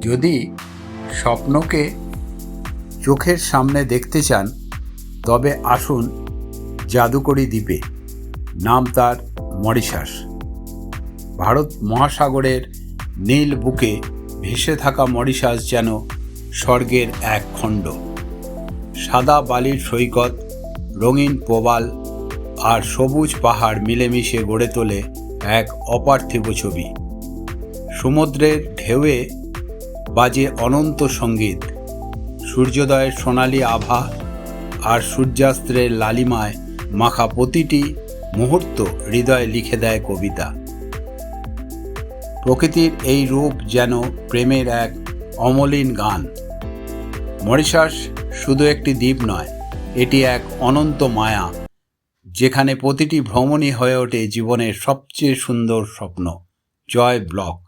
যদি স্বপ্নকে চোখের সামনে দেখতে চান তবে আসুন জাদুকরী দ্বীপে। নাম তার মরিশাস। ভারত মহাসাগরের নীল বুকে ভেসে থাকা মরিশাস যেন স্বর্গের এক খণ্ড। সাদা বালির সৈকত, রঙিন প্রবাল আর সবুজ পাহাড় মিলেমিশে গড়ে তোলে এক অপার্থিব ছবি। সমুদ্রের ঢেউয়ে বাজে অনন্ত সঙ্গীত, সূর্যোদয়ের সোনালি আভা আর সূর্যাস্তের লালিমায় মাখা প্রতিটি মুহূর্ত হৃদয়ে লিখে দেয় কবিতা। প্রকৃতির এই রূপ যেন প্রেমের এক অমলিন গান। মরিশাস শুধু একটি দ্বীপ নয়, এটি এক অনন্ত মায়া, যেখানে প্রতিটি ভ্রমণই হয়ে ওঠে জীবনের সবচেয়ে সুন্দর স্বপ্ন। জয় ব্লক।